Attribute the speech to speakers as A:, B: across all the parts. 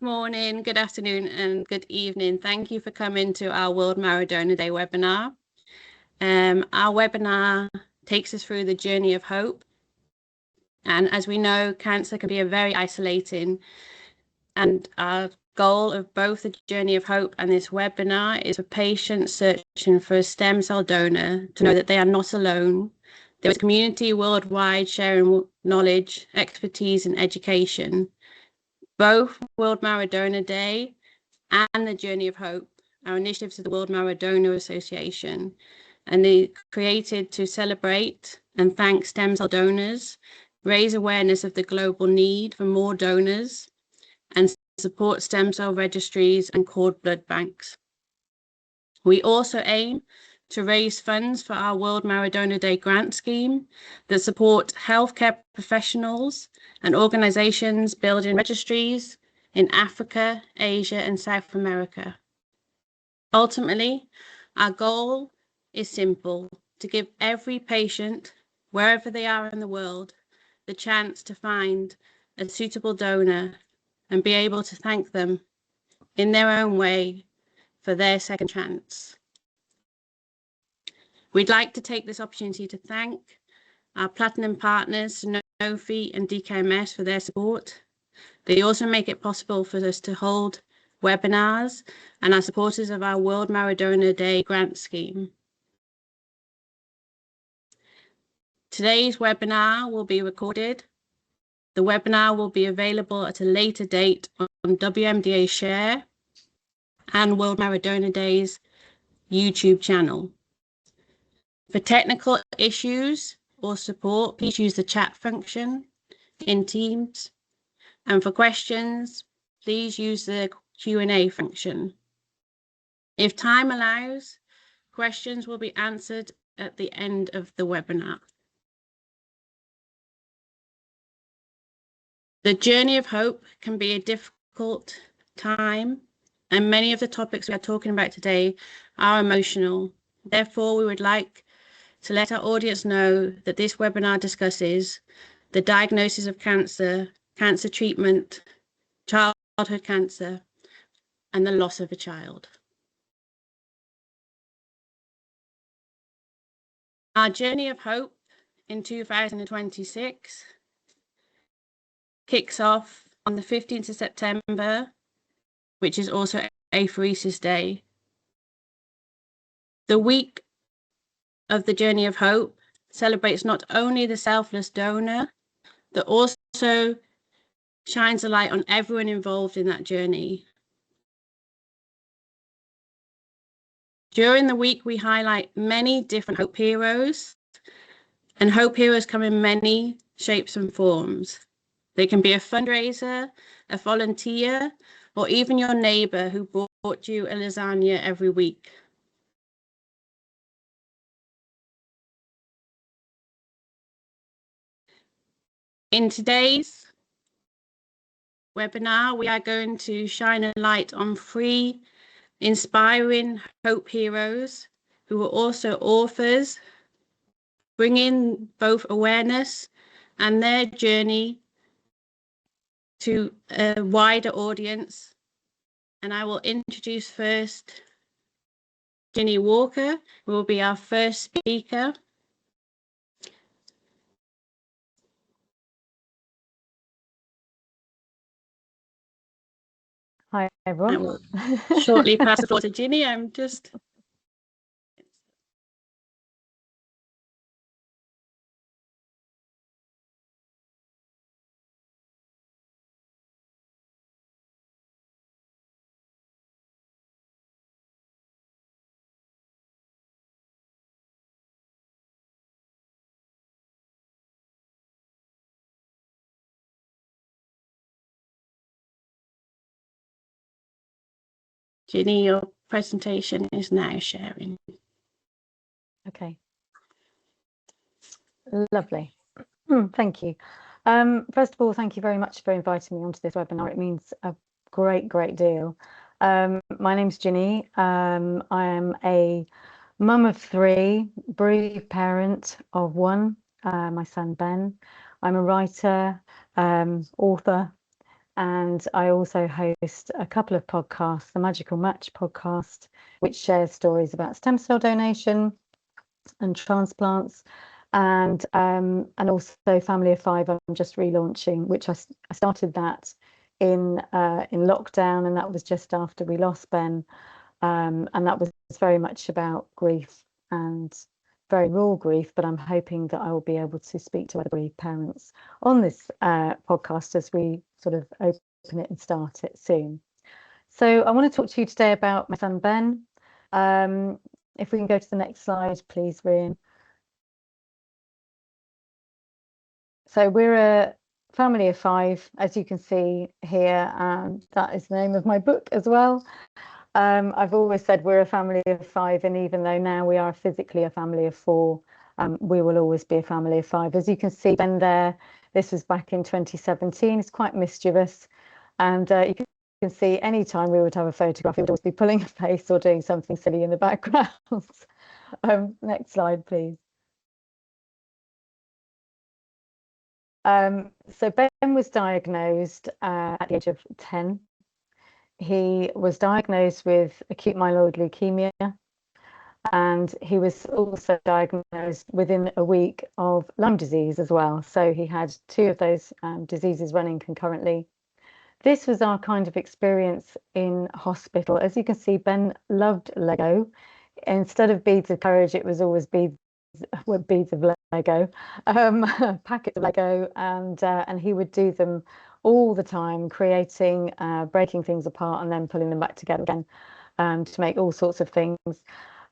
A: Morning, good afternoon, and good evening. Thank you for coming to our World Marrow Donor Day webinar. Our webinar takes us through the journey of hope. And as we know, cancer can be a very isolating, and our goal of both the journey of hope and this webinar is for patients searching for a stem cell donor to know that they are not alone. There is a community worldwide sharing knowledge, expertise, and education. Both World Marrow Donor Day and the Journey of Hope are initiatives of the World Marrow Donor Association, and they created to celebrate and thank stem cell donors, raise awareness of the global need for more donors, and support stem cell registries and cord blood banks. We also aim to raise funds for our World Marrow Donor Day grant scheme that support healthcare professionals and organizations building registries in Africa, Asia, and South America. Ultimately, our goal is simple: to give every patient, wherever they are in the world, the chance to find a suitable donor and be able to thank them in their own way for their second chance. We'd like to take this opportunity to thank our platinum partners, Sanofi and DKMS, for their support. They also make it possible for us to hold webinars and are supporters of our World Marrow Donor Day grant scheme. Today's webinar will be recorded. The webinar will be available at a later date on WMDA Share and World Marrow Donor Day's YouTube channel. For technical issues or support, please use the chat function in Teams. And for questions, please use the Q&A function. If time allows, questions will be answered at the end of the webinar. The journey of hope can be a difficult time, and many of the topics we are talking about today are emotional. Therefore, we would like to let our audience know that this webinar discusses the diagnosis of cancer, cancer treatment, childhood cancer, and the loss of a child. Our journey of hope in 2026 kicks off on the 15th of September, which is also Apheresis Day. The week of the Journey of Hope celebrates not only the selfless donor, but also shines a light on everyone involved in that journey. During the week, we highlight many different hope heroes, and hope heroes come in many shapes and forms. They can be a fundraiser, a volunteer, or even your neighbor who brought you a lasagna every week. In today's webinar, we are going to shine a light on 3 inspiring hope heroes who are also authors, bringing both awareness and their journey to a wider audience. And I will introduce first Ginny Walker, who will be our first speaker.
B: Hi, everyone.
A: I will shortly pass the floor to Ginny. I'm just... Ginny, your presentation is now sharing.
B: Okay. Lovely. Thank you. First of all, thank you very much for inviting me onto this webinar. It means a great deal. My name's Ginny. I am a mum of 3, bereaved parent of 1, my son Ben. I'm a writer, author, and I also host a couple of podcasts, the Magical Match podcast, which shares stories about stem cell donation and transplants, and also Family of Five. I'm just relaunching, which I started that in lockdown, and that was just after we lost Ben, and that was very much about grief and very raw grief. But I'm hoping that I will be able to speak to other bereaved parents on this podcast as we sort of open it and start it soon. So I want to talk to you today about my son Ben. If we can go to the next slide, please, Rian. So we're a family of five, as you can see here, and that is the name of my book as well. I've always said we're a family of five, and even though now we are physically a family of four, we will always be a family of five. As you can see Ben there, this was back in 2017. It's quite mischievous, and you can see any time we would have a photograph, he would always be pulling a face or doing something silly in the background. Next slide, please. So Ben was diagnosed at the age of 10. He was diagnosed with acute myeloid leukemia, and he was also diagnosed within a week of Lyme disease as well. So he had two of those diseases running concurrently. This was our kind of experience in hospital. As you can see, Ben loved Lego. Instead of beads of courage, it was always beads of Lego, packets of Lego, and he would do them all the time, creating, breaking things apart and then pulling them back together again to make all sorts of things.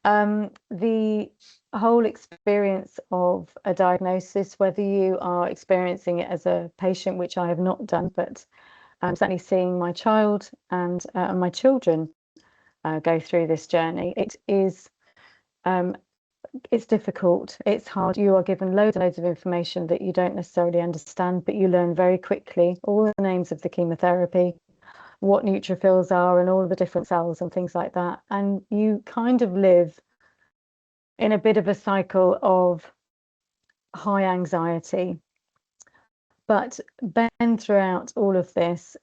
B: The whole experience of a diagnosis, whether you are experiencing it as a patient, which I have not done, but I'm certainly seeing my child and my children go through this journey, it is it's difficult, it's hard. You are given loads and loads of information that you don't necessarily understand, but you learn very quickly all the names of the chemotherapy, what neutrophils are, and all of the different cells and things like that. And you kind of live in a bit of a cycle of high anxiety. But Ben, throughout all of this,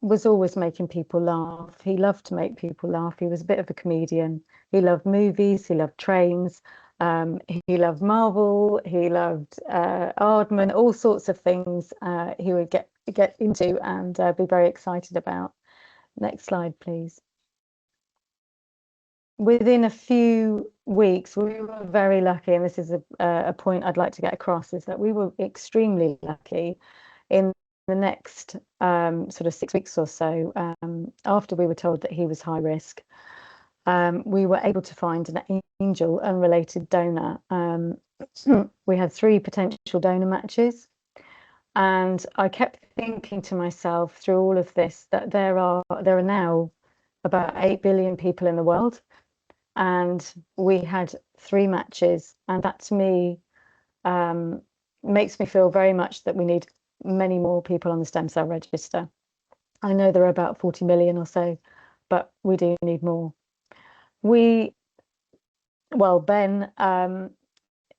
B: was always making people laugh. He loved to make people laugh. He was a bit of a comedian. He loved movies. He loved trains. He loved Marvel. He loved Aardman. All sorts of things he would get into and be very excited about. Next slide, please. Within a few weeks, we were very lucky, and this is a point I'd like to get across, is that we were extremely lucky. In the next sort of 6 weeks or so, after we were told that he was high risk, we were able to find an angel unrelated donor. We had 3 potential donor matches, and I kept thinking to myself through all of this that there are now about 8 billion people in the world, and we had 3 matches, and that to me makes me feel very much that we need many more people on the stem cell register. I know there are about 40 million or so, but we do need more. Ben,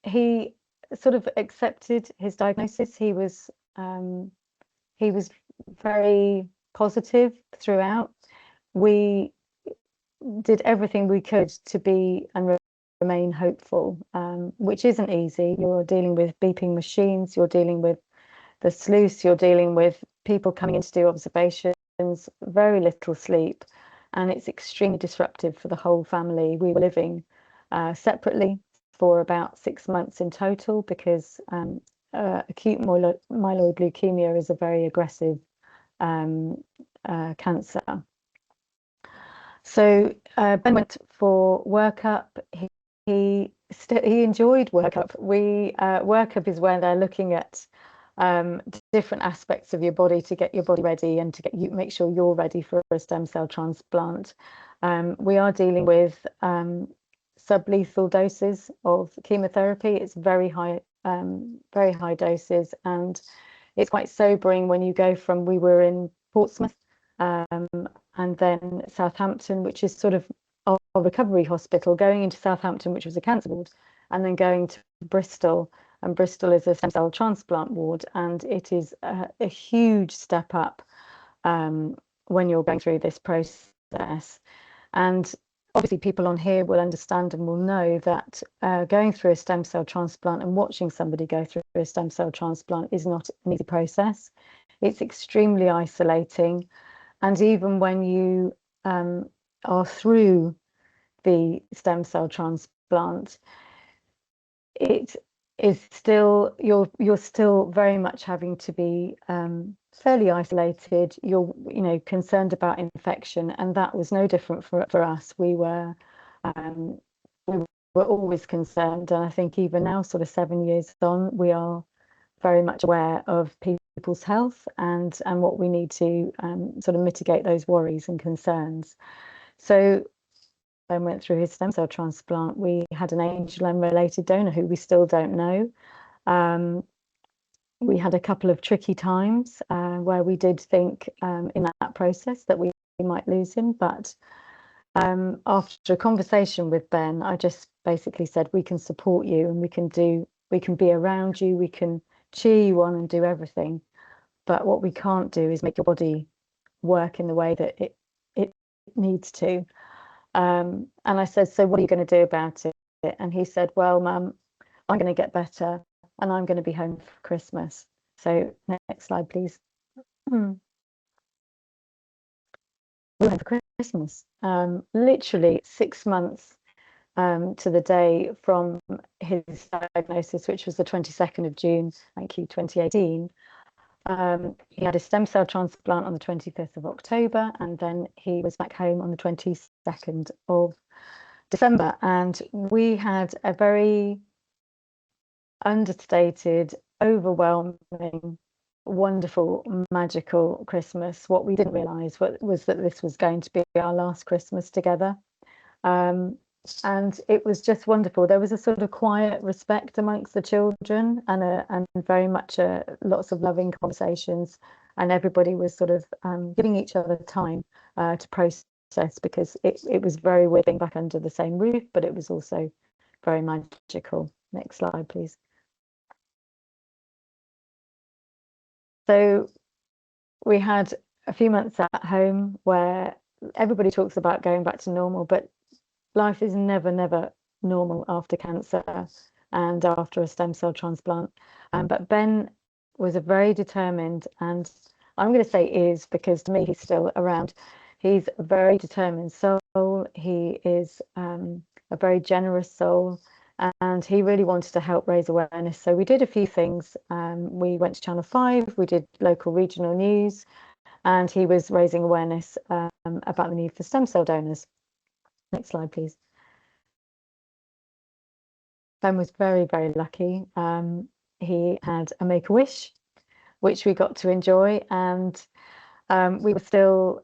B: he sort of accepted his diagnosis. He was very positive throughout. We did everything we could to be and remain hopeful, which isn't easy. You're dealing with beeping machines, you're dealing with the sluice, you're dealing with people coming in to do observations, very little sleep, and it's extremely disruptive for the whole family. We were living separately for about 6 months in total because acute myeloid leukemia is a very aggressive cancer. So Ben went for workup. He enjoyed workup. Workup is where they're looking at different aspects of your body to get your body ready and to make sure you're ready for a stem cell transplant. We are dealing with sublethal doses of chemotherapy. It's very high doses, and it's quite sobering when you go from, we were in Portsmouth and then Southampton, which is sort of our recovery hospital, going into Southampton, which was a cancer ward, and then going to Bristol, and Bristol is a stem cell transplant ward, and it is a huge step up. when you're going through this process. And obviously people on here will understand and will know that going through a stem cell transplant and watching somebody go through a stem cell transplant is not an easy process. It's extremely isolating. And even when you are through the stem cell transplant, it is still, you're still very much having to be fairly isolated. You're, concerned about infection, and that was no different for us. We were always concerned, and I think even now, sort of 7 years on, we are very much aware of people's health and what we need to sort of mitigate those worries and concerns. So Ben went through his stem cell transplant. We had an angel unrelated donor who we still don't know. We had a couple of tricky times where we did think in that process that we might lose him, but after a conversation with Ben, I just basically said, we can support you and we can be around you, we can cheer you on and do everything. But what we can't do is make your body work in the way that it needs to. And I said, so what are you going to do about it? And he said, well, Mum, I'm going to get better and I'm going to be home for Christmas. So next slide, please. We were home for Christmas. Literally 6 months to the day from his diagnosis, which was the 22nd of June, 2018. He had a stem cell transplant on the 25th of October, and then he was back home on the 22nd of December. And we had a very understated, overwhelming, wonderful, magical Christmas. What we didn't realise was that this was going to be our last Christmas together. And it was just wonderful. There was a sort of quiet respect amongst the children, and very much lots of loving conversations, and everybody was sort of giving each other time to process, because it was very weird being back under the same roof, but it was also very magical. Next slide, please. So we had a few months at home where everybody talks about going back to normal, but life is never normal after cancer and after a stem cell transplant. But Ben was a very determined, and I'm going to say is, because to me he's still around. He's a very determined soul. He is a very generous soul, and he really wanted to help raise awareness. So we did a few things. We went to Channel 5, we did local regional news, and he was raising awareness about the need for stem cell donors. Next slide, please. Ben was very lucky. He had a Make-A-Wish, which we got to enjoy, and we were still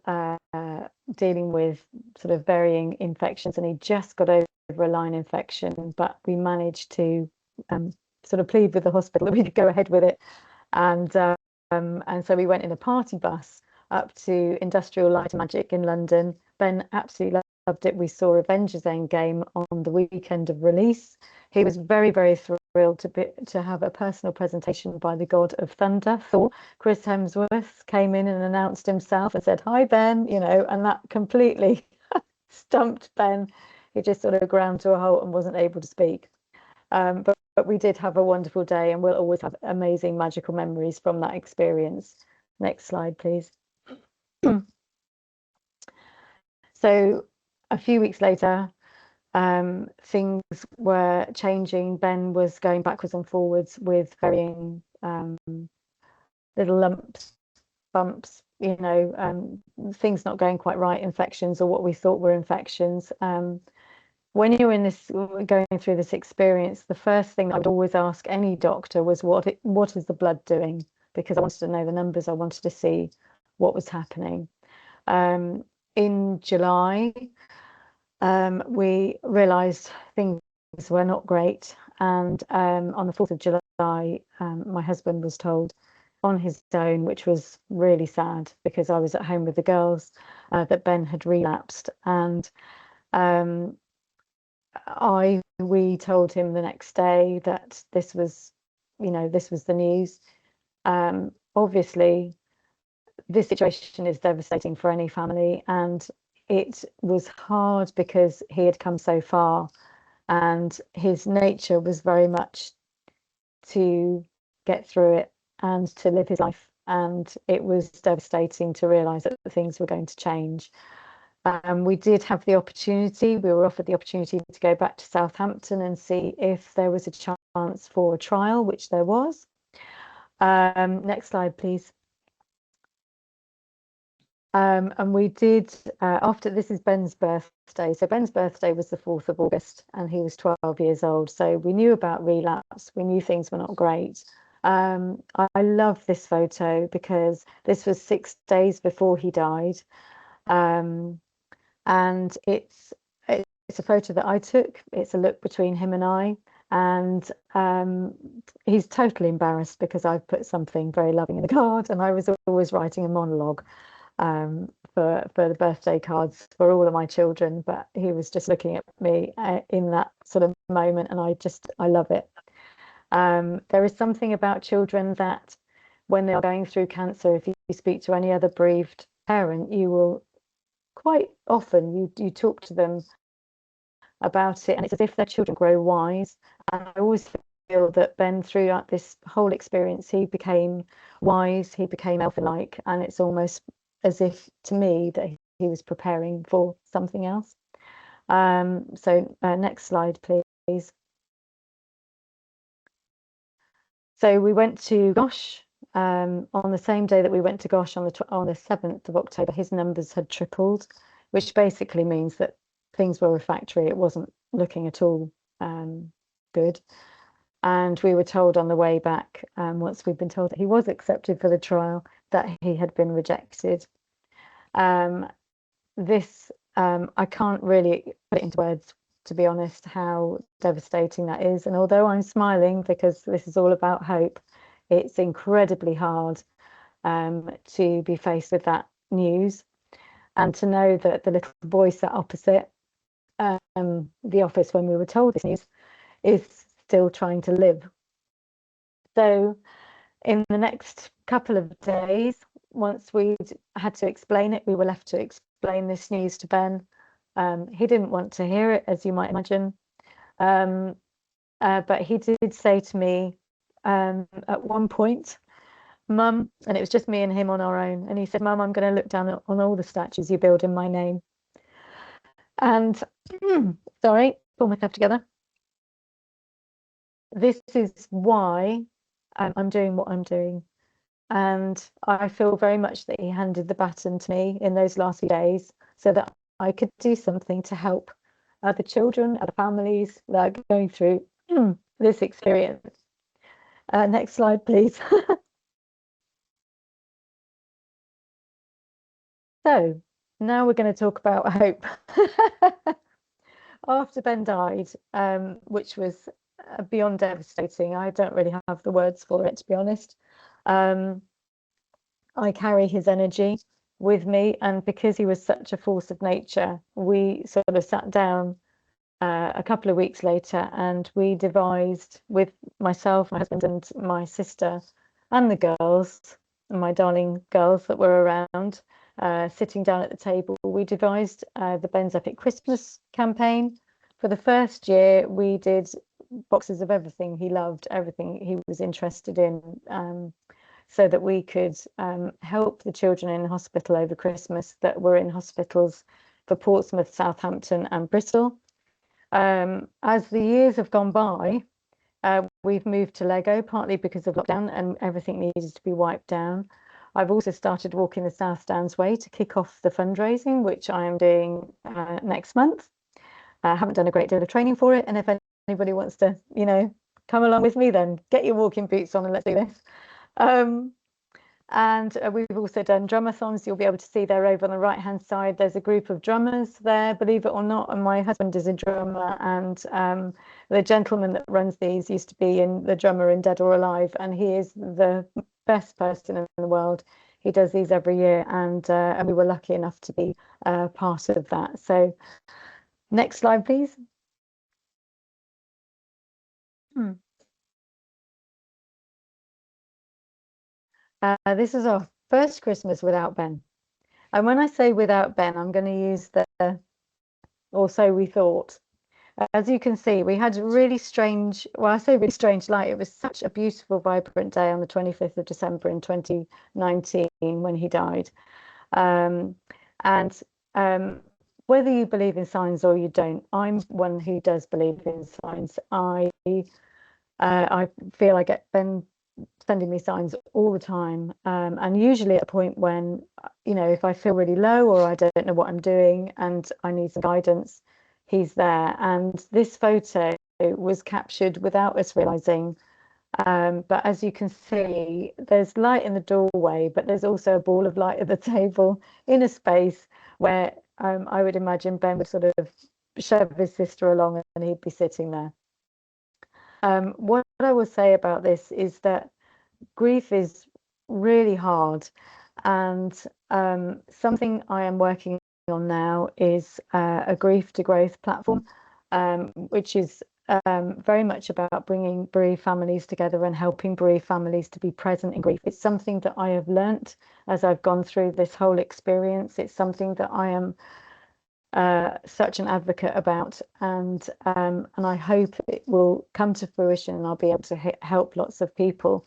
B: dealing with sort of varying infections, and he just got over a line infection, but we managed to sort of plead with the hospital that we could go ahead with it, and so we went in a party bus up to Industrial Light and Magic in London. Ben absolutely loved it. We saw Avengers Endgame on the weekend of release. He was very thrilled to have a personal presentation by the god of thunder, Thor. Chris Hemsworth came in and announced himself and said, "Hi, Ben," and that completely stumped Ben. He just sort of ground to a halt and wasn't able to speak. But we did have a wonderful day, and we'll always have amazing magical memories from that experience. Next slide, please. So a few weeks later, things were changing. Ben was going backwards and forwards with varying little lumps, bumps, things not going quite right, infections, or what we thought were infections. When you're going through this experience, the first thing I would always ask any doctor was, what is the blood doing? Because I wanted to know the numbers. I wanted to see what was happening. In July, we realised things were not great, and on the 4th of July, my husband was told on his own, which was really sad because I was at home with the girls, that Ben had relapsed, and we told him the next day that this was the news. Obviously, this situation is devastating for any family, and it was hard because he had come so far, and his nature was very much to get through it and to live his life. And it was devastating to realize that things were going to change. We did have the opportunity, we were offered the opportunity to go back to Southampton and see if there was a chance for a trial, which there was. Next slide, please. And we did, after, this is Ben's birthday. So Ben's birthday was the 4th of August, and he was 12 years old. So we knew about relapse. We knew things were not great. I love this photo because this was 6 days before he died. And it's a photo that I took. It's a look between him and I. And he's totally embarrassed because I've put something very loving in the card, and I was always writing a monologue for the birthday cards for all of my children, but he was just looking at me in that sort of moment, and I love it. There is something about children that when they are going through cancer, if you speak to any other bereaved parent, you will quite often you talk to them about it, and it's as if their children grow wise. And I always feel that Ben, throughout this whole experience, he became wise, he became elfin-like, and it's almost as if to me that he was preparing for something else. So next slide, please. So we went to Gosh on the same day that we went to Gosh, on the 7th of October. His numbers had tripled, which basically means that things were refractory. It wasn't looking at all good. And we were told on the way back, once we'd been told that he was accepted for the trial, that he had been rejected. I can't really put it into words, to be honest, how devastating that is. And although I'm smiling because this is all about hope, it's incredibly hard to be faced with that news, and to know that the little boy sat opposite the office when we were told this news is still trying to live. So in the next couple of days, once we'd had to explain it, we were left to explain this news to Ben. He didn't want to hear it, as you might imagine. But he did say to me at one point, "Mum," and it was just me and him on our own, and he said, "Mum, I'm going to look down on all the statues you build in my name." And sorry, pull myself together. This is why I'm doing what I'm doing. And I feel very much that he handed the baton to me in those last few days so that I could do something to help other children, other families that are going through this experience. Next slide, please. So now we're going to talk about hope. After Ben died, which was beyond devastating, I don't really have the words for it, to be honest. I carry his energy with me, and because he was such a force of nature, we sort of sat down a couple of weeks later, and we devised, with myself, my husband, and my sister, and the girls, my darling girls that were around, sitting down at the table, we devised the Ben's Epic Christmas campaign. For the first year, we did boxes of everything he loved, everything he was interested in, so that we could help the children in hospital over Christmas that were in hospitals for Portsmouth, Southampton, and Bristol. As the years have gone by, we've moved to Lego, partly because of lockdown and everything needed to be wiped down. I've also started walking the South Downs Way to kick off the fundraising, which I am doing next month. I haven't done a great deal of training for it, and if anybody wants to, come along with me, then get your walking boots on and let's do this. And we've also done drumathons. You'll be able to see there over on the right hand side, there's a group of drummers there, believe it or not, and my husband is a drummer, and the gentleman that runs these used to be in the drummer in Dead or Alive, and he is the best person in the world. He does these every year, and we were lucky enough to be part of that. So next slide, please. This is our first Christmas without Ben. And when I say without Ben, I'm going to use the, or so we thought. As you can see, we had a really strange, well, I say really strange light. It was such a beautiful, vibrant day on the 25th of December in 2019 when he died. And whether you believe in signs or you don't, I'm one who does believe in signs. I feel I get Ben sending me signs all the time, and usually at a point when, if I feel really low or I don't know what I'm doing and I need some guidance, he's there. And this photo was captured without us realizing. But as you can see, there's light in the doorway, but there's also a ball of light at the table in a space where I would imagine Ben would sort of shove his sister along and he'd be sitting there. What I will say about this is that grief is really hard, and something I am working on now is a grief to growth platform, which is very much about bringing bereaved families together and helping bereaved families to be present in grief. It's something that I have learnt as I've gone through this whole experience. It's something that I am such an advocate about, and I hope it will come to fruition and I'll be able to help lots of people.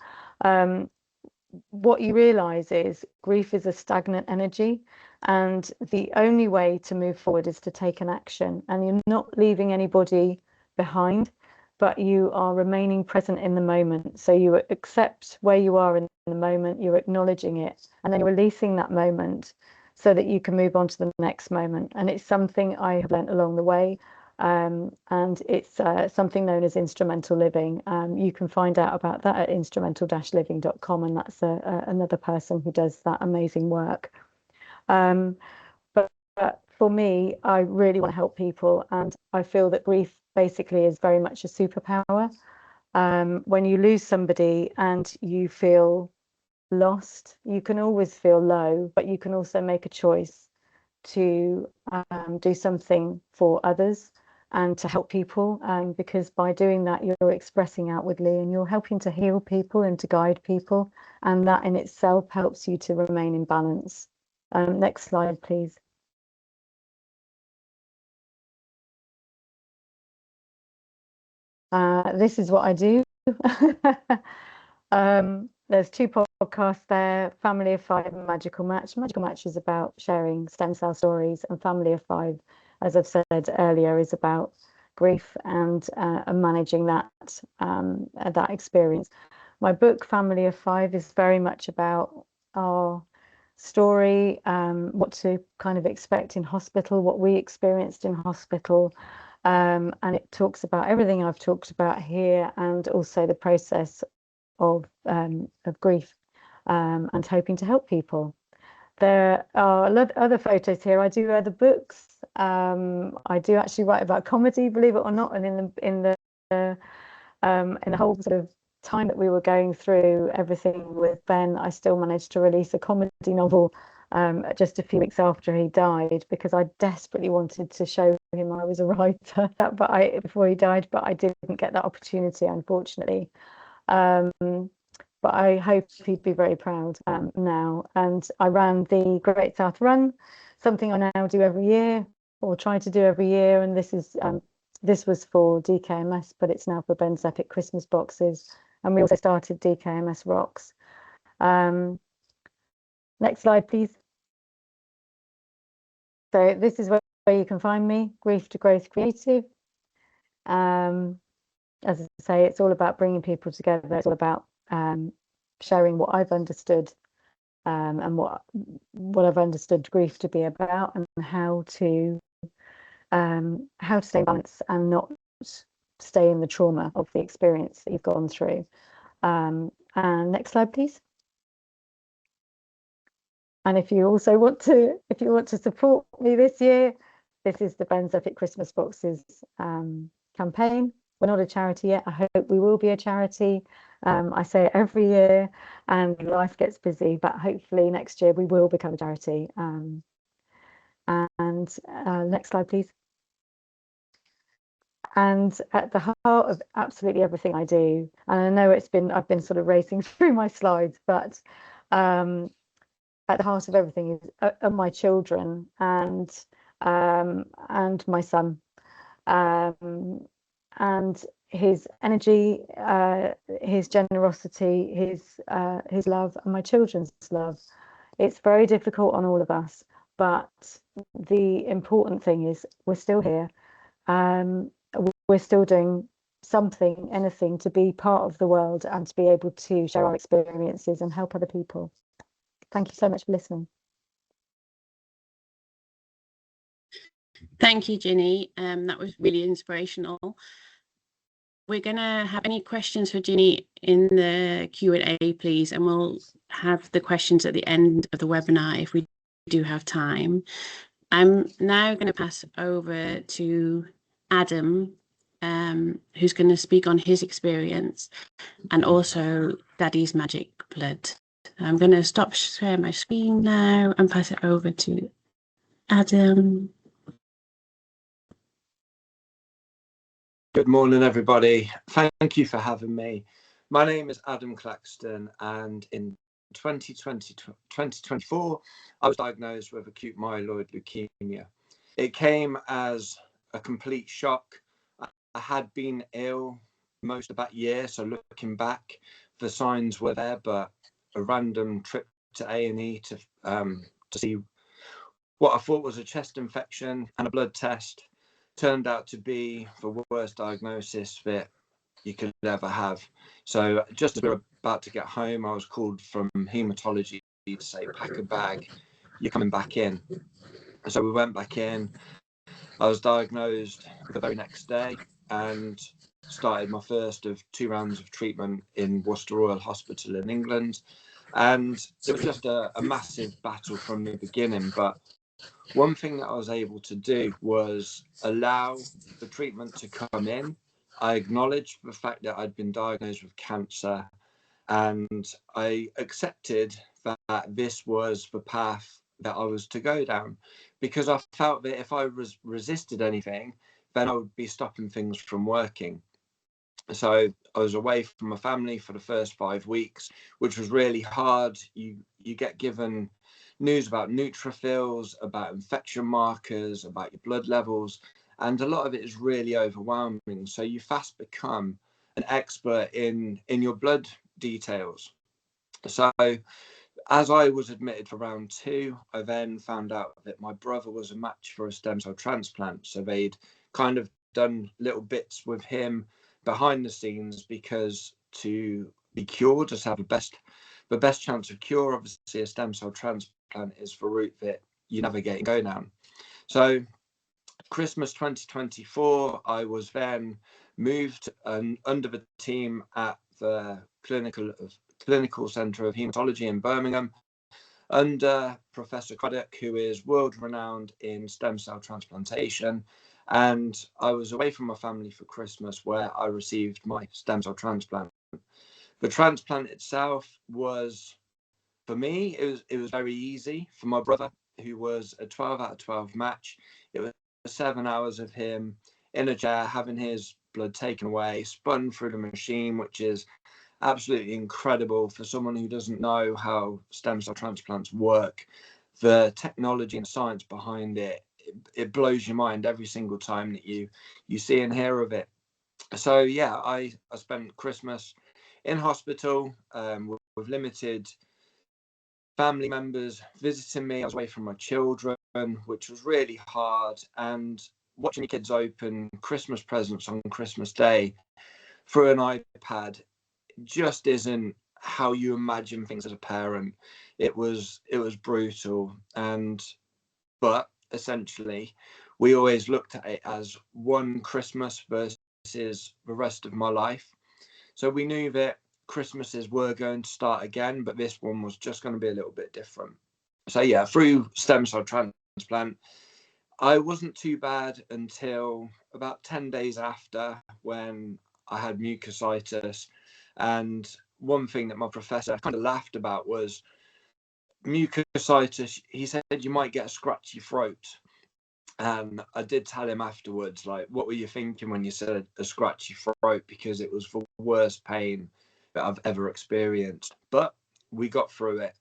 B: What you realize is grief is a stagnant energy, and the only way to move forward is to take an action, and you're not leaving anybody behind, but you are remaining present in the moment. So you accept where you are in the moment, you're acknowledging it, and then you're releasing that moment so that you can move on to the next moment. And it's something I have learned along the way. And it's something known as instrumental living. You can find out about that at instrumental-living.com, and that's another person who does that amazing work. But for me, I really want to help people, and I feel that grief basically is very much a superpower. When you lose somebody and you feel lost, you can always feel low, but you can also make a choice to do something for others and to help people, because by doing that you're expressing outwardly and you're helping to heal people and to guide people, and that in itself helps you to remain in balance. Next slide, please. This is what I do. There's two podcasts there, Family of Five and Magical Match. Magical Match is about sharing stem cell stories, and Family of Five, as I've said earlier, is about grief and managing that experience. My book, Family of Five, is very much about our story, what to kind of expect in hospital, what we experienced in hospital. And it talks about everything I've talked about here, and also the process of grief, and hoping to help people. There are other photos here. I do other books. I do actually write about comedy, believe it or not. And in the whole sort of time that we were going through everything with Ben, I still managed to release a comedy novel just a few weeks after he died, because I desperately wanted to show him I was a writer, but before he died, but I didn't get that opportunity, unfortunately. But I hope he'd be very proud now. And I ran the Great South Run, something I now do every year, or try to do every year. And this was for DKMS, but it's now for Ben's Epic Christmas Boxes. And we also started DKMS Rocks. Next slide, please. So this is where you can find me, Grief to Growth Creative. As I say, it's all about bringing people together. It's all about sharing what I've understood, and what I've understood grief to be about, and how to stay in balance and not stay in the trauma of the experience that you've gone through. And next slide, please. And if you want to support me this year, this is the Ben's Epic Christmas Boxes campaign. We're not a charity yet. I hope we will be a charity. I say it every year, and life gets busy, but hopefully next year we will become a charity. Next slide, please. And at the heart of absolutely everything I do, and I know I've been sort of racing through my slides, but at the heart of everything are my children and my son, and his energy, his generosity, his love, and my children's love. It's very difficult on all of us, but the important thing is we're still here. We're still doing something, anything, to be part of the world and to be able to share our experiences and help other people. Thank you so much for listening.
A: Thank you, Ginny. That was really inspirational. We're going to have any questions for Ginny in the Q&A, please, and we'll have the questions at the end of the webinar if we do have time. I'm now going to pass over to Adam, who's going to speak on his experience and also Daddy's Magic Blood. I'm going to stop sharing my screen now and pass it over to Adam.
C: Good morning, everybody. Thank you for having me. My name is Adam Claxton, and in 2024, I was diagnosed with acute myeloid leukemia. It came as a complete shock. I had been ill most of that year, so looking back, the signs were there, but a random trip to A&E to see what I thought was a chest infection and a blood test turned out to be the worst diagnosis that you could ever have. So just as we were about to get home, I was called from haematology to say, pack a bag, you're coming back in. So we went back in. I was diagnosed the very next day and started my first of 2 rounds of treatment in Worcester Royal Hospital in England. And it was just a massive battle from the beginning. But one thing that I was able to do was allow the treatment to come in. I acknowledged the fact that I'd been diagnosed with cancer, and I accepted that this was the path that I was to go down, because I felt that if I resisted anything, then I would be stopping things from working. So I was away from my family for the first 5 weeks, which was really hard. You get given news about neutrophils, about infection markers, about your blood levels, and a lot of it is really overwhelming. So you fast become an expert in your blood details. So as I was admitted for round 2, I then found out that my brother was a match for a stem cell transplant. So they'd kind of done little bits with him behind the scenes, because to be cured, just have the best chance of cure, obviously a stem cell transplant is the route that you navigate and go down. So Christmas 2024, I was then moved under the team at the clinical centre of haematology in Birmingham under Professor Craddock, who is world renowned in stem cell transplantation. And I was away from my family for Christmas, where I received my stem cell transplant. The transplant itself was, for me, it was very easy. For my brother, who was a 12 out of 12 match, it was 7 hours of him in a chair having his blood taken away, spun through the machine, which is absolutely incredible for someone who doesn't know how stem cell transplants work. The technology and science behind it blows your mind every single time that you see and hear of it. So yeah, I spent Christmas in hospital with limited family members visiting me. I was away from my children, which was really hard. And watching your kids open Christmas presents on Christmas Day through an iPad just isn't how you imagine things as a parent. It was brutal. But essentially, we always looked at it as one Christmas versus the rest of my life. So we knew that Christmases were going to start again, but this one was just going to be a little bit different. So yeah, through stem cell transplant, I wasn't too bad until about 10 days after, when I had mucositis. And one thing that my professor kind of laughed about was mucositis. He said you might get a scratchy throat. And I did tell him afterwards, like, what were you thinking when you said a scratchy throat? Because it was the worst pain that I've ever experienced. But we got through it.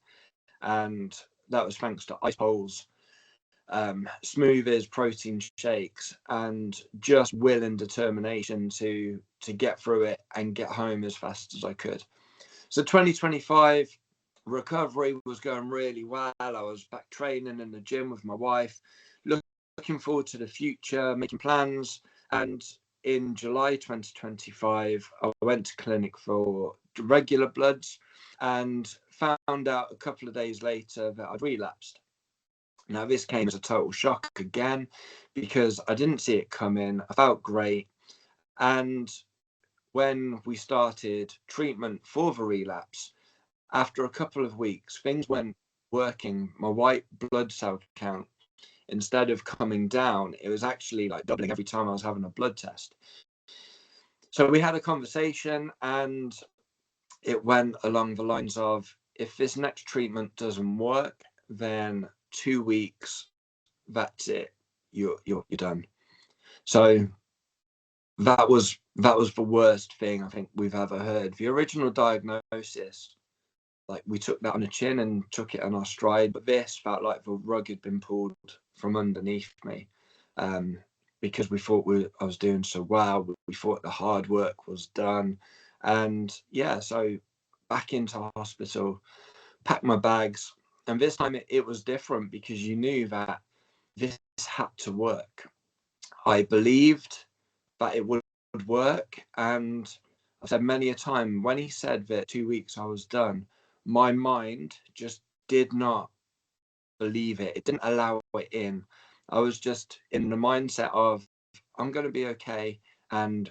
C: And that was thanks to ice poles, smoothies, protein shakes, and just will and determination to get through it and get home as fast as I could. So 2025 recovery was going really well. I was back training in the gym with my wife, looking forward to the future, making plans. And in July 2025, I went to clinic for regular bloods and found out a couple of days later that I'd relapsed. Now, this came as a total shock again, because I didn't see it coming. I felt great. And when we started treatment for the relapse, after a couple of weeks, things weren't working. My white blood cell count, instead of coming down, it was actually like doubling every time I was having a blood test. So we had a conversation, and it went along the lines of, if this next treatment doesn't work, then 2 weeks, that's it, you're done. So that was the worst thing I think we've ever heard. The original diagnosis, like, we took that on the chin and took it on our stride, but this felt like the rug had been pulled from underneath me, because we thought I was doing so well. We thought the hard work was done, and yeah, so back into hospital, packed my bags, and this time it was different, because you knew that this had to work. I believed that it would work, and I've said many a time, when he said that 2 weeks I was done, my mind just did not believe it. It didn't allow it in. I was just in the mindset of, I'm going to be okay, and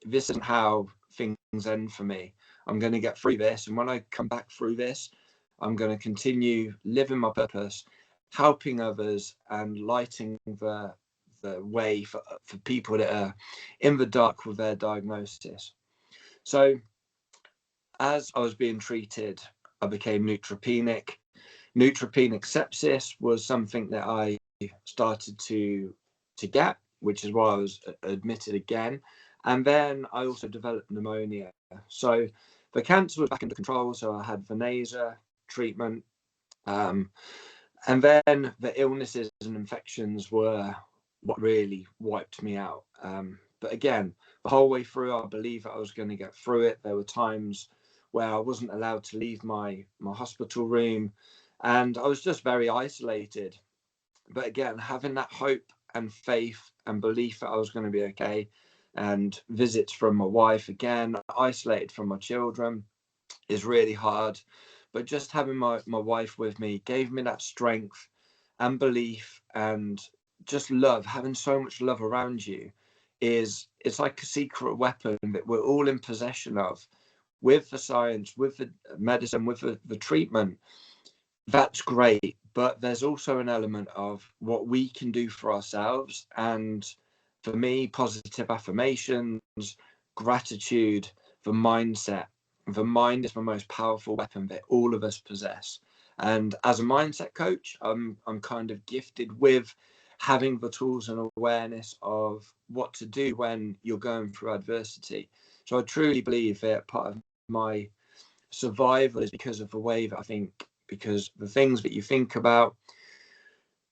C: this isn't how things end for me. I'm going to get through this, and when I come back through this, I'm going to continue living my purpose, helping others, and lighting the way for people that are in the dark with their diagnosis. So as I was being treated, I became neutropenic. Neutropenic sepsis was something that I started to get, which is why I was admitted again. And then I also developed pneumonia. So the cancer was back under control. So I had Venasa treatment. And then the illnesses and infections were what really wiped me out. But again, the whole way through, I believed that I was going to get through it. There were times where I wasn't allowed to leave my hospital room, and I was just very isolated. But again, having that hope and faith and belief that I was going to be okay, and visits from my wife, again, isolated from my children, is really hard. But just having my wife with me gave me that strength and belief, and just love. Having so much love around you it's like a secret weapon that we're all in possession of, with the science, with the medicine, with the treatment. That's great, but there's also an element of what we can do for ourselves. And for me, positive affirmations, gratitude, the mindset. The mind is the most powerful weapon that all of us possess. And as a mindset coach, I'm kind of gifted with having the tools and awareness of what to do when you're going through adversity. So I truly believe that part of my survival is because of the way that I think, because the things that you think about,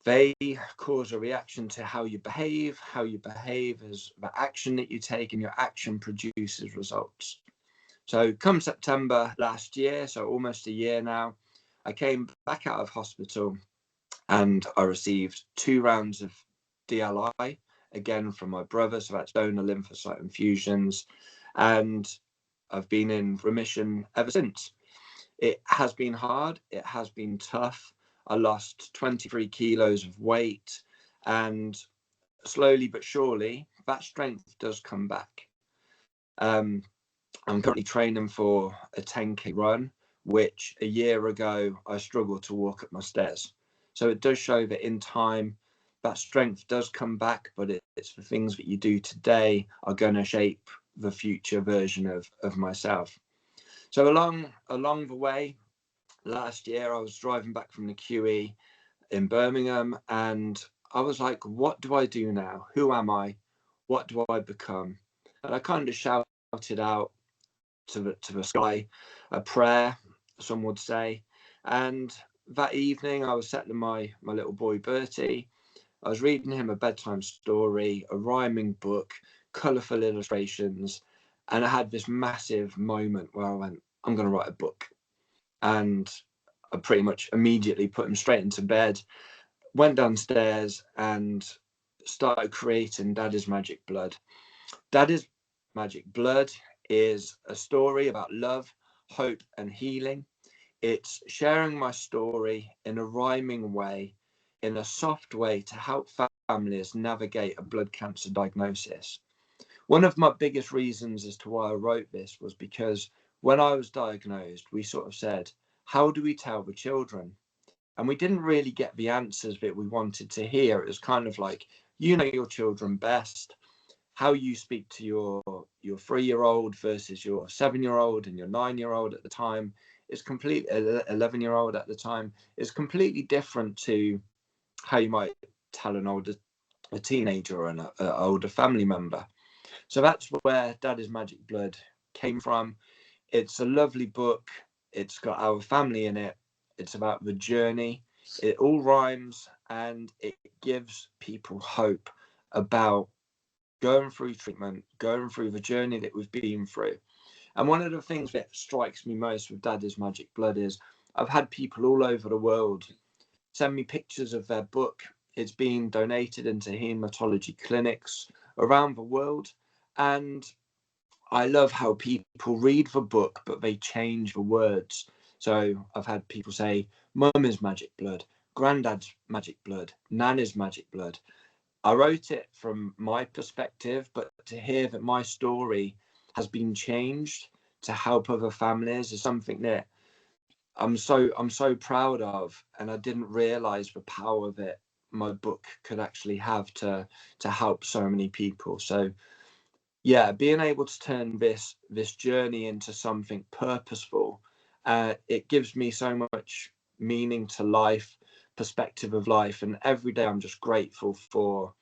C: they cause a reaction to how you behave. How you behave is the action that you take, and your action produces results. So come September last year, so almost a year now, I came back out of hospital and I received 2 rounds of DLI, again from my brother, so that's donor lymphocyte infusions, and I've been in remission ever since. It has been hard, it has been tough. I lost 23 kilos of weight, and slowly but surely that strength does come back. I'm currently training for a 10k run, which a year ago I struggled to walk up my stairs. So it does show that in time that strength does come back, but it's the things that you do today are going to shape the future version of myself. So along the way, last year I was driving back from the QE in Birmingham, and I was like, what do I do now? Who am I? What do I become? And I kind of shouted out to the sky, a prayer, some would say. And that evening, I was settling my little boy Bertie. I was reading him a bedtime story, a rhyming book, colourful illustrations, and I had this massive moment where I went, I'm going to write a book. And I pretty much immediately put him straight into bed, went downstairs and started creating Daddy's Magic Blood. Daddy's Magic Blood is a story about love, hope, and healing. It's sharing my story in a rhyming way, in a soft way to help families navigate a blood cancer diagnosis. One of my biggest reasons as to why I wrote this was because when I was diagnosed, we sort of said, how do we tell the children? And we didn't really get the answers that we wanted to hear. It was kind of like, you know your children best. How you speak to your 3-year-old versus your 7-year-old and your 9-year-old at the time is completely 11-year-old at the time is completely different to how you might tell a teenager or an older family member. So that's where Daddy's Magic Blood came from. It's a lovely book. It's got our family in it. It's about the journey. It all rhymes and it gives people hope about going through treatment, going through the journey that we've been through. And one of the things that strikes me most with Daddy's Magic Blood is I've had people all over the world send me pictures of their book. It's been donated into hematology clinics around the world. And I love how people read the book, but they change the words. So I've had people say, Mum is magic blood, Granddad's magic blood, Nana's magic blood. I wrote it from my perspective, but to hear that my story has been changed to help other families is something that I'm so proud of, and I didn't realize the power that my book could actually have to help so many people. So yeah, being able to turn this journey into something purposeful, it gives me so much meaning to life, perspective of life, and every day I'm just grateful for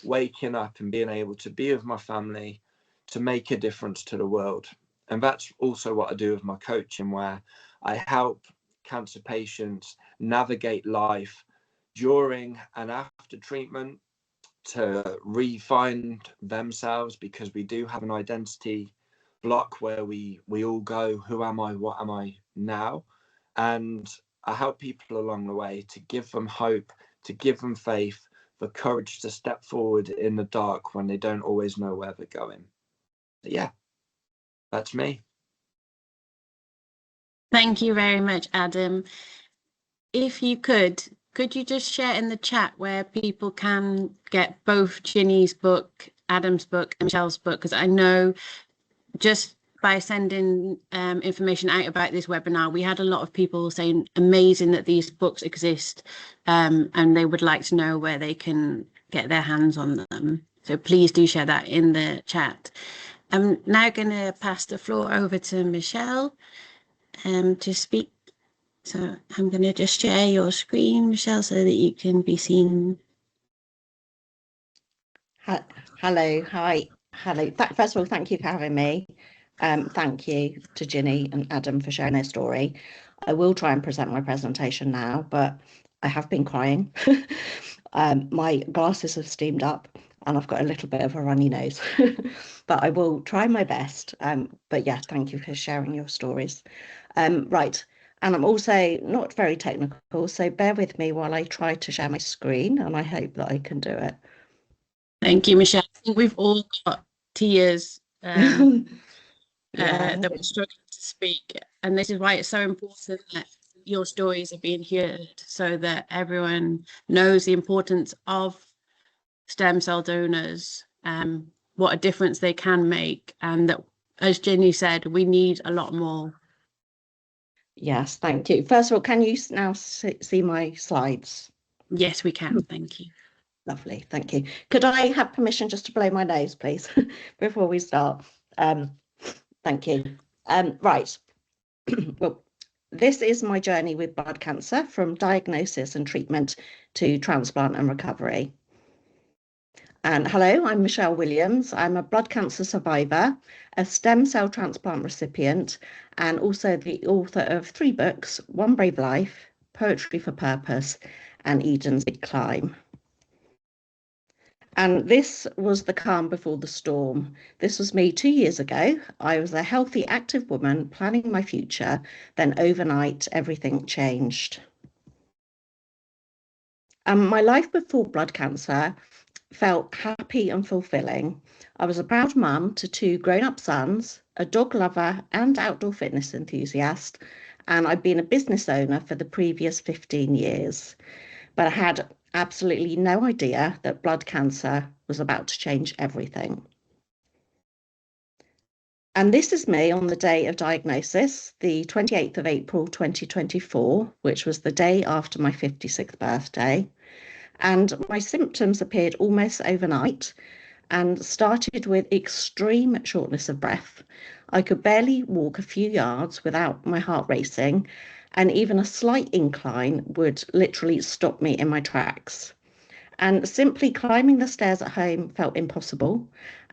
C: waking up and being able to be with my family, to make a difference to the world. And that's also what I do with my coaching, where I help cancer patients navigate life during and after treatment, to re-find themselves, because we do have an identity block where we all go, who am I, what am I now? And I help people along the way to give them hope, to give them faith, the courage to step forward in the dark when they don't always know where they're going. But yeah, that's me.
A: Thank you very much, Adam. If you could you just share in the chat where people can get both Ginny's book, Adam's book, and Michelle's book? Because I know just by sending information out about this webinar, we had a lot of people saying amazing that these books exist, and they would like to know where they can get their hands on them. So please do share that in the chat. I'm now going to pass the floor over to Michelle to speak. So I'm going to just share your screen, Michelle, so that you can be seen.
D: Hello, hi, hello. First of all, thank you for having me. Thank you to Ginny and Adam for sharing their story. I will try and present my presentation now, but I have been crying. My glasses have steamed up and I've got a little bit of a runny nose, but I will try my best. But yeah, thank you for sharing your stories. Right, and I'm also not very technical, so bear with me while I try to share my screen, and I hope that I can do it.
A: Thank you, Michelle. I think we've all got tears
D: Yeah.
A: that we're struggling to speak. And this is why it's so important that your stories are being heard, so that everyone knows the importance of stem cell donors, what a difference they can make, and that, as Ginny said, we need a lot more.
D: Yes, thank you. First of all, can you now see my slides?
A: Yes, we can. Thank you.
D: Lovely, thank you. Could I have permission just to blow my nose, please, before we start? Thank you. Right. Well, this is my journey with blood cancer, from diagnosis and treatment to transplant and recovery. And hello, I'm Michelle Williams. I'm a blood cancer survivor, a stem cell transplant recipient, and also the author of 3 books: One Brave Life, Poetry for Purpose, and Eden's Big Climb. And this was the calm before the storm. This was me 2 years ago. I was a healthy, active woman planning my future. Then overnight, everything changed. My life before blood cancer felt happy and fulfilling. I was a proud mum to 2 grown-up sons, a dog lover and outdoor fitness enthusiast, and I'd been a business owner for the previous 15 years. But I had absolutely no idea that blood cancer was about to change everything. And this is me on the day of diagnosis, the 28th of April 2024, which was the day after my 56th birthday. And my symptoms appeared almost overnight and started with extreme shortness of breath. I could barely walk a few yards without my heart racing, and even a slight incline would literally stop me in my tracks. And simply climbing the stairs at home felt impossible,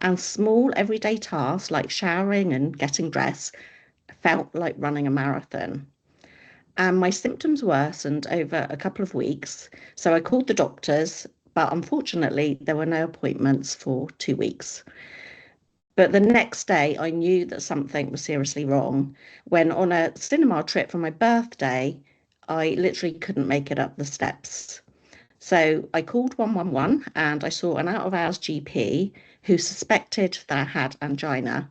D: and small everyday tasks like showering and getting dressed felt like running a marathon. And my symptoms worsened over a couple of weeks, so I called the doctors, but unfortunately there were no appointments for 2 weeks. But the next day I knew that something was seriously wrong when, on a cinema trip for my birthday, I literally couldn't make it up the steps. So I called 111 and I saw an out-of-hours GP who suspected that I had angina.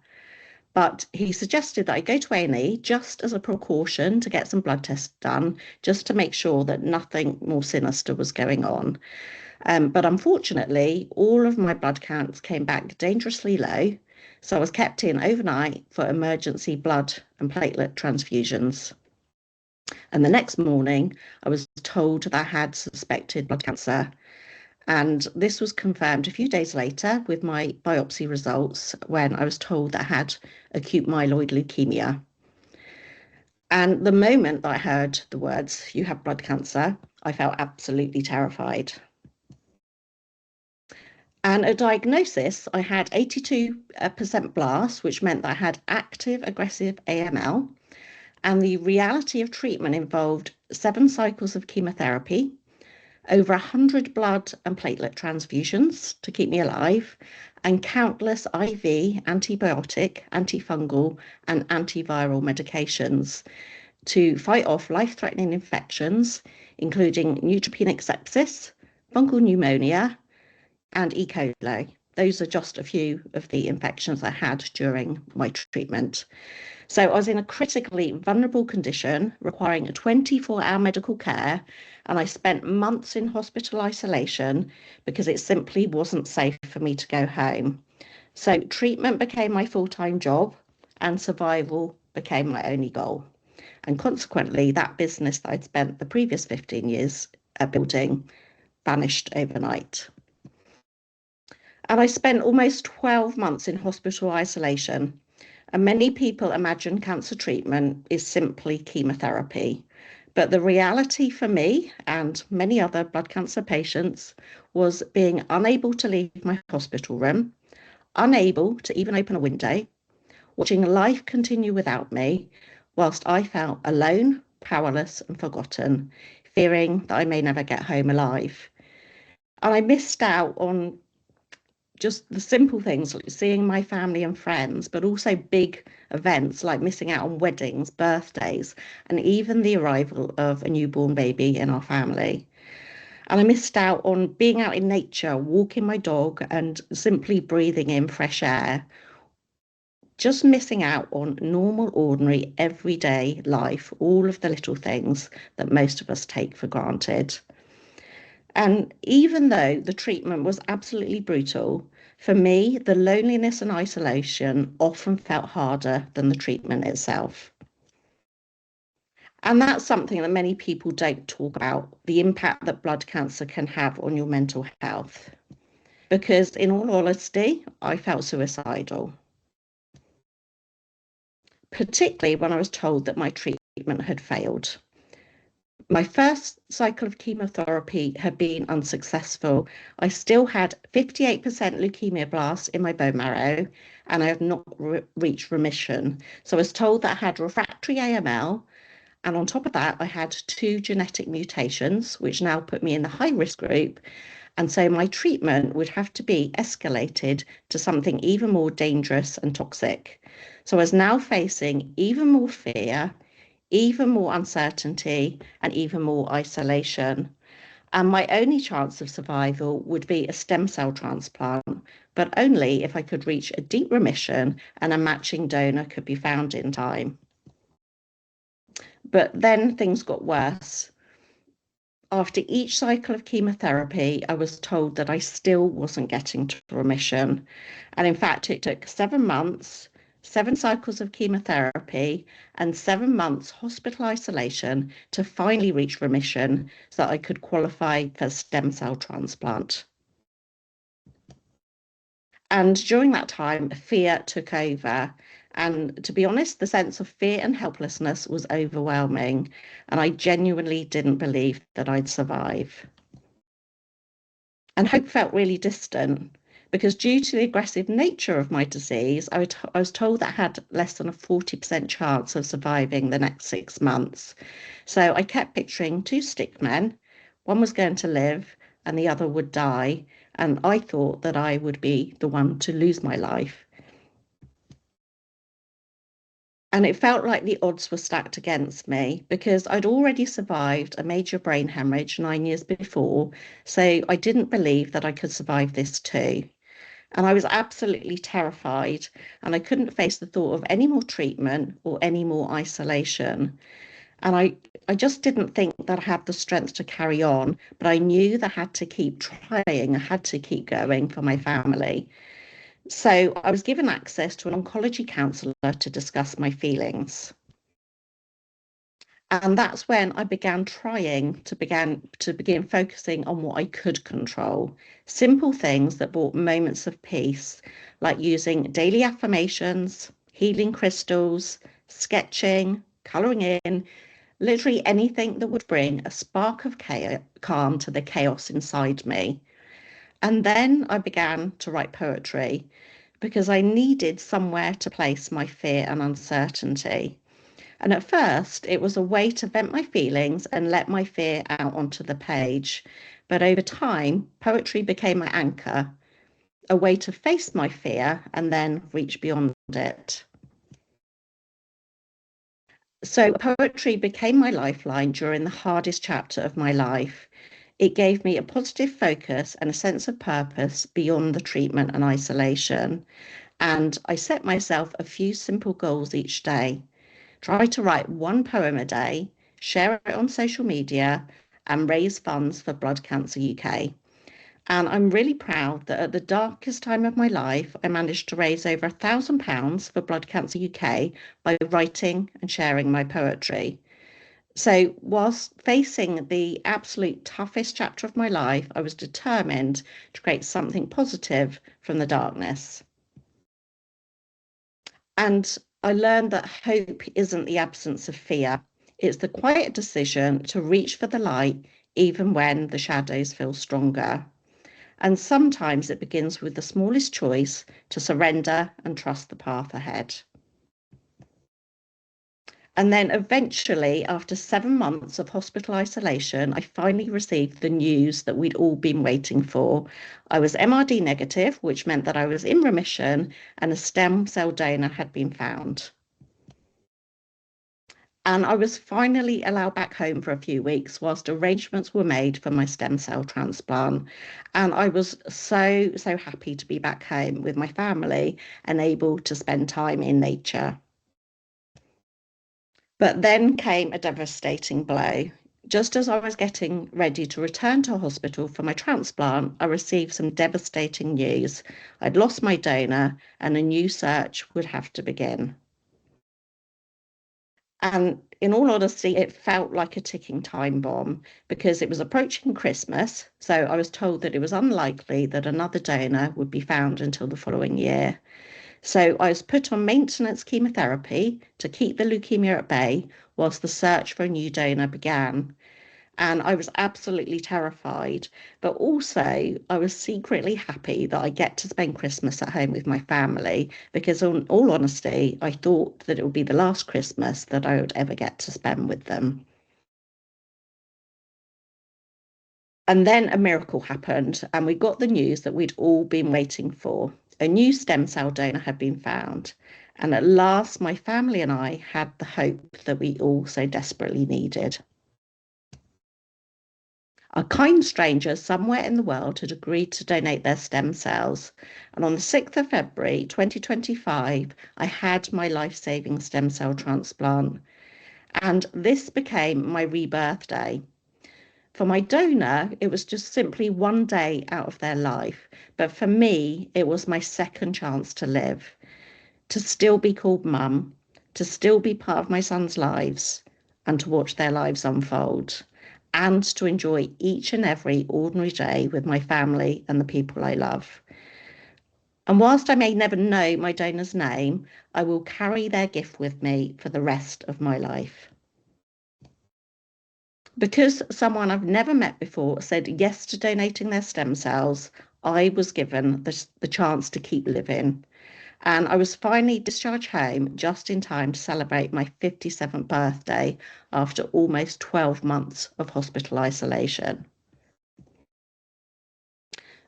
D: But he suggested that I go to A&E just as a precaution to get some blood tests done, just to make sure that nothing more sinister was going on. But unfortunately, all of my blood counts came back dangerously low, so I was kept in overnight for emergency blood and platelet transfusions. And the next morning, I was told that I had suspected blood cancer. And this was confirmed a few days later with my biopsy results when I was told that I had acute myeloid leukemia. And the moment that I heard the words, "You have blood cancer," I felt absolutely terrified. And at diagnosis, I had 82% blast, which meant that I had active aggressive AML. And the reality of treatment involved 7 cycles of chemotherapy, over 100 blood and platelet transfusions to keep me alive, and countless IV, antibiotic, antifungal, and antiviral medications to fight off life-threatening infections, including neutropenic sepsis, fungal pneumonia, and E. coli. Those are just a few of the infections I had during my treatment. So I was in a critically vulnerable condition requiring a 24-hour medical care, and I spent months in hospital isolation because it simply wasn't safe for me to go home. So treatment became my full-time job and survival became my only goal. And consequently, that business that I'd spent the previous 15 years building vanished overnight. And I spent almost 12 months in hospital isolation. And many people imagine cancer treatment is simply chemotherapy. But the reality for me and many other blood cancer patients was being unable to leave my hospital room, unable to even open a window, watching life continue without me, whilst I felt alone, powerless and forgotten, fearing that I may never get home alive. And I missed out on just the simple things like seeing my family and friends, but also big events like missing out on weddings, birthdays, and even the arrival of a newborn baby in our family. And I missed out on being out in nature, walking my dog, and simply breathing in fresh air. Just missing out on normal, ordinary, everyday life, all of the little things that most of us take for granted. And even though the treatment was absolutely brutal, for me, the loneliness and isolation often felt harder than the treatment itself. And that's something that many people don't talk about, the impact that blood cancer can have on your mental health. Because in all honesty, I felt suicidal. Particularly when I was told that my treatment had failed. My first cycle of chemotherapy had been unsuccessful. I still had 58% leukemia blasts in my bone marrow, and I had not reached remission. So I was told that I had refractory AML And on top of that, I had 2 genetic mutations, which now put me in the high risk group. And so my treatment would have to be escalated to something even more dangerous and toxic. So I was now facing even more fear, even more uncertainty, and even more isolation. And my only chance of survival would be a stem cell transplant, but only if I could reach a deep remission and a matching donor could be found in time. But then things got worse. After each cycle of chemotherapy, I was told that I still wasn't getting to remission. And in fact, it took 7 months, 7 cycles of chemotherapy, and 7 months hospital isolation to finally reach remission so that I could qualify for stem cell transplant. And during that time, fear took over. And to be honest, the sense of fear and helplessness was overwhelming. And I genuinely didn't believe that I'd survive. And hope felt really distant because due to the aggressive nature of my disease, I was told that I had less than a 40% chance of surviving the next 6 months. So I kept picturing 2 stick men. One was going to live and the other would die. And I thought that I would be the one to lose my life. And it felt like the odds were stacked against me because I'd already survived a major brain hemorrhage 9 years before. So I didn't believe that I could survive this too. And I was absolutely terrified. And I couldn't face the thought of any more treatment or any more isolation. And I just didn't think that I had the strength to carry on, but I knew that I had to keep trying, I had to keep going for my family. So I was given access to an oncology counsellor to discuss my feelings. And that's when I began trying to begin focusing on what I could control. Simple things that brought moments of peace, like using daily affirmations, healing crystals, sketching, colouring in, literally anything that would bring a spark of calm to the chaos inside me. And then I began to write poetry because I needed somewhere to place my fear and uncertainty. And at first, it was a way to vent my feelings and let my fear out onto the page. But over time, poetry became my anchor, a way to face my fear and then reach beyond it. So poetry became my lifeline during the hardest chapter of my life. It gave me a positive focus and a sense of purpose beyond the treatment and isolation. And I set myself a few simple goals each day. Try to write 1 poem a day, share it on social media, and raise funds for Blood Cancer UK. And I'm really proud that at the darkest time of my life, I managed to raise over £1,000 for Blood Cancer UK by writing and sharing my poetry. So whilst facing the absolute toughest chapter of my life, I was determined to create something positive from the darkness. And I learned that hope isn't the absence of fear. It's the quiet decision to reach for the light, even when the shadows feel stronger. And sometimes it begins with the smallest choice to surrender and trust the path ahead. And then eventually, after 7 months of hospital isolation, I finally received the news that we'd all been waiting for. I was MRD negative, which meant that I was in remission and a stem cell donor had been found. And I was finally allowed back home for a few weeks whilst arrangements were made for my stem cell transplant. And I was so happy to be back home with my family and able to spend time in nature. But then came a devastating blow. Just as I was getting ready to return to hospital for my transplant, I received some devastating news. I'd lost my donor and a new search would have to begin. And in all honesty, it felt like a ticking time bomb because it was approaching Christmas. So I was told that it was unlikely that another donor would be found until the following year. So I was put on maintenance chemotherapy to keep the leukemia at bay whilst the search for a new donor began. And I was absolutely terrified, but also I was secretly happy that I get to spend Christmas at home with my family, because in all honesty, I thought that it would be the last Christmas that I would ever get to spend with them. And then a miracle happened, and we got the news that we'd all been waiting for. A new stem cell donor had been found. And at last, my family and I had the hope that we all so desperately needed. A kind stranger somewhere in the world had agreed to donate their stem cells. And on the 6th of February 2025, I had my life-saving stem cell transplant. And this became my rebirth day. For my donor, it was just simply one day out of their life. But for me, it was my second chance to live, to still be called mum, to still be part of my son's lives, and to watch their lives unfold, and to enjoy each and every ordinary day with my family and the people I love. And whilst I may never know my donor's name, I will carry their gift with me for the rest of my life. Because someone I've never met before said yes to donating their stem cells, I was given the chance to keep living. And I was finally discharged home just in time to celebrate my 57th birthday after almost 12 months of hospital isolation.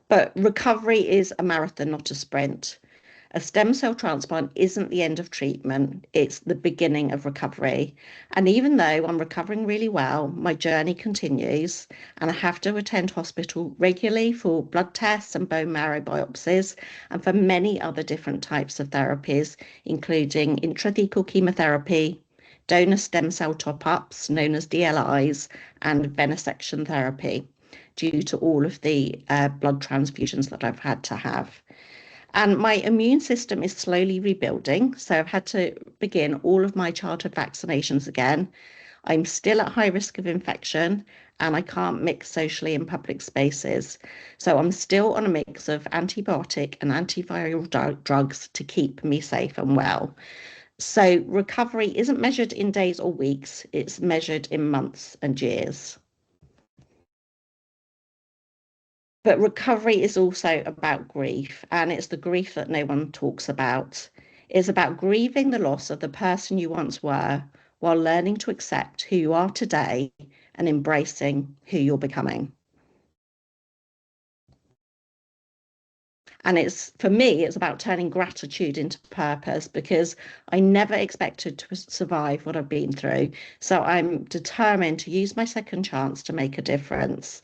D: But recovery is a marathon, not a sprint. A stem cell transplant isn't the end of treatment, it's the beginning of recovery. And even though I'm recovering really well, my journey continues, and I have to attend hospital regularly for blood tests and bone marrow biopsies, and for many other different types of therapies, including intrathecal chemotherapy, donor stem cell top-ups, known as DLIs, and venesection therapy, due to all of the blood transfusions that I've had to have. And my immune system is slowly rebuilding, so I've had to begin all of my childhood vaccinations again. I'm still at high risk of infection, and I can't mix socially in public spaces. So I'm still on a mix of antibiotic and antiviral drugs to keep me safe and well. So recovery isn't measured in days or weeks, it's measured in months and years. But recovery is also about grief, and it's the grief that no one talks about. It's about grieving the loss of the person you once were while learning to accept who you are today and embracing who you're becoming. And for me, it's about turning gratitude into purpose, because I never expected to survive what I've been through. So I'm determined to use my second chance to make a difference.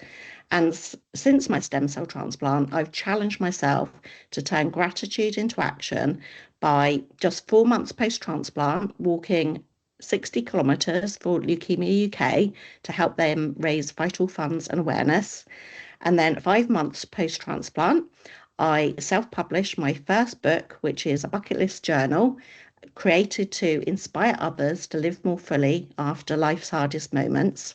D: And since my stem cell transplant, I've challenged myself to turn gratitude into action by just 4 months post-transplant, walking 60 kilometres for Leukemia UK to help them raise vital funds and awareness. And then 5 months post-transplant, I self-published my first book, which is a bucket list journal created to inspire others to live more fully after life's hardest moments.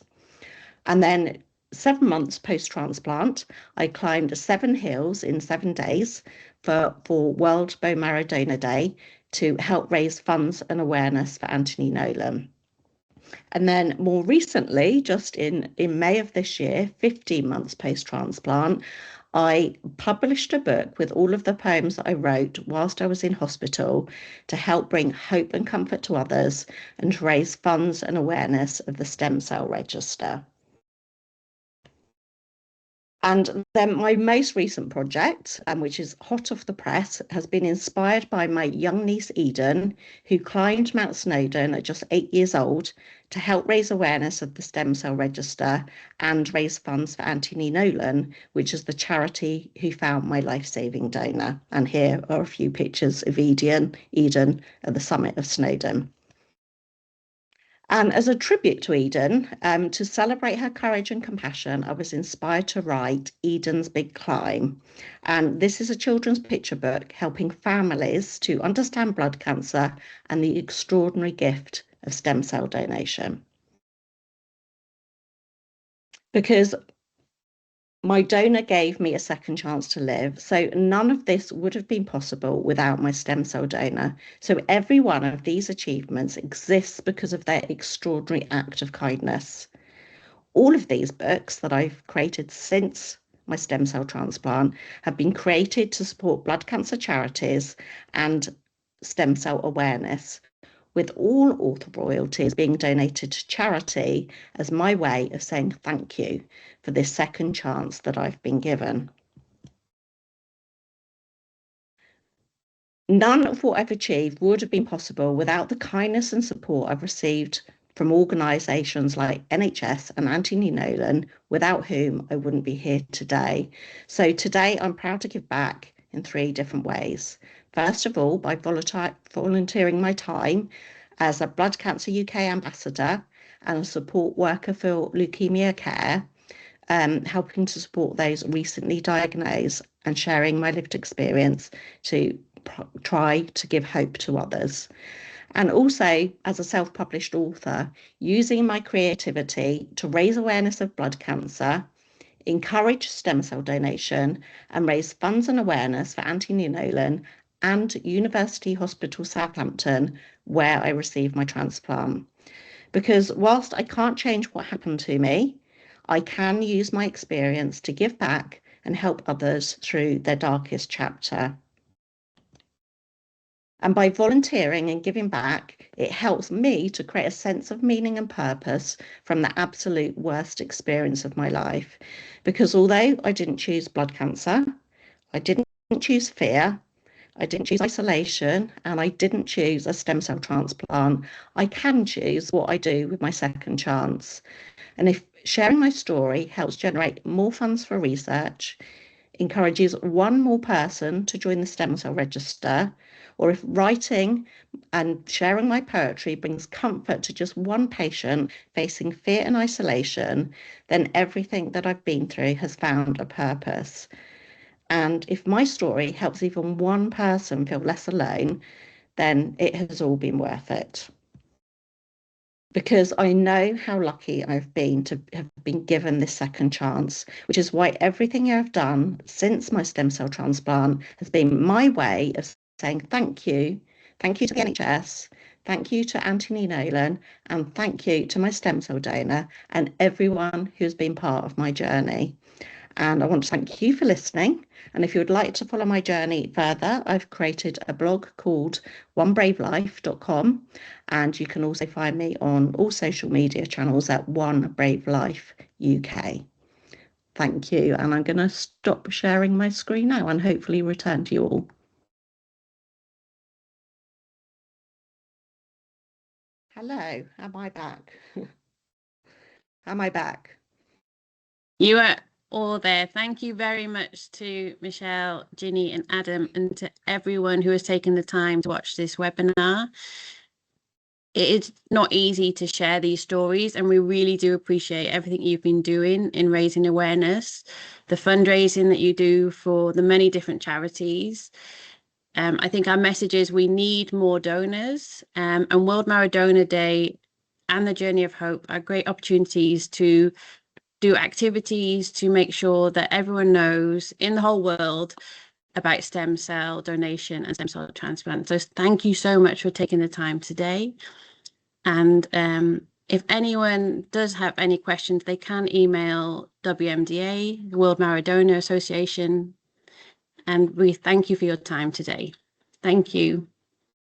D: And then 7 months post-transplant, I climbed 7 hills in 7 days for World Bone Marrow Donor Day to help raise funds and awareness for Anthony Nolan. And then more recently, just in May of this year, 15 months post-transplant, I published a book with all of the poems that I wrote whilst I was in hospital to help bring hope and comfort to others and to raise funds and awareness of the stem cell register. And then my most recent project, which is hot off the press, has been inspired by my young niece Eden, who climbed Mount Snowdon at just 8 years old to help raise awareness of the stem cell register and raise funds for Anthony Nolan, which is the charity who found my life-saving donor. And here are a few pictures of Eden at the summit of Snowdon. And as a tribute to Eden, to celebrate her courage and compassion, I was inspired to write Eden's Big Climb. And this is a children's picture book helping families to understand blood cancer and the extraordinary gift of stem cell donation. Because my donor gave me a second chance to live, so none of this would have been possible without my stem cell donor. So every one of these achievements exists because of their extraordinary act of kindness. All of these books that I've created since my stem cell transplant have been created to support blood cancer charities and stem cell awareness, with all author royalties being donated to charity as my way of saying thank you for this second chance that I've been given. None of what I've achieved would have been possible without the kindness and support I've received from organisations like NHS and Anthony Nolan, without whom I wouldn't be here today. So today I'm proud to give back in 3 different ways. First of all, by volunteering my time as a Blood Cancer UK ambassador and a support worker for leukemia care, helping to support those recently diagnosed and sharing my lived experience to try to give hope to others. And also, as a self-published author, using my creativity to raise awareness of blood cancer, encourage stem cell donation, and raise funds and awareness for Anthony Nolan and University Hospital Southampton, where I received my transplant. Because whilst I can't change what happened to me, I can use my experience to give back and help others through their darkest chapter. And by volunteering and giving back, it helps me to create a sense of meaning and purpose from the absolute worst experience of my life. Because although I didn't choose blood cancer, I didn't choose fear, I didn't choose isolation, and I didn't choose a stem cell transplant, I can choose what I do with my second chance. And if sharing my story helps generate more funds for research, encourages one more person to join the stem cell register, or if writing and sharing my poetry brings comfort to just one patient facing fear and isolation, then everything that I've been through has found a purpose. And if my story helps even one person feel less alone, then it has all been worth it. Because I know how lucky I've been to have been given this second chance, which is why everything I've done since my stem cell transplant has been my way of saying thank you. Thank you to the NHS, thank you to Anthony Nolan, and thank you to my stem cell donor and everyone who's been part of my journey. And I want to thank you for listening. And if you would like to follow my journey further, I've created a blog called onebravelife.com. And you can also find me on all social media channels at One Brave Life UK. Thank you. And I'm going to stop sharing my screen now and hopefully return to you all. Hello, am I back? Am I back?
A: You are all there. Thank you very much to Michelle, Ginny and Adam, and to everyone who has taken the time to watch this webinar. It is not easy to share these stories, and we really do appreciate everything you've been doing in raising awareness, the fundraising that you do for the many different charities. I think our message is we need more donors, and World Marrow Donor Day and the Journey of Hope are great opportunities to do activities to make sure that everyone knows in the whole world about stem cell donation and stem cell transplant. So thank you so much for taking the time today. And if anyone does have any questions, they can email WMDA, the World Marrow Donor Association. And we thank you for your time today. Thank you.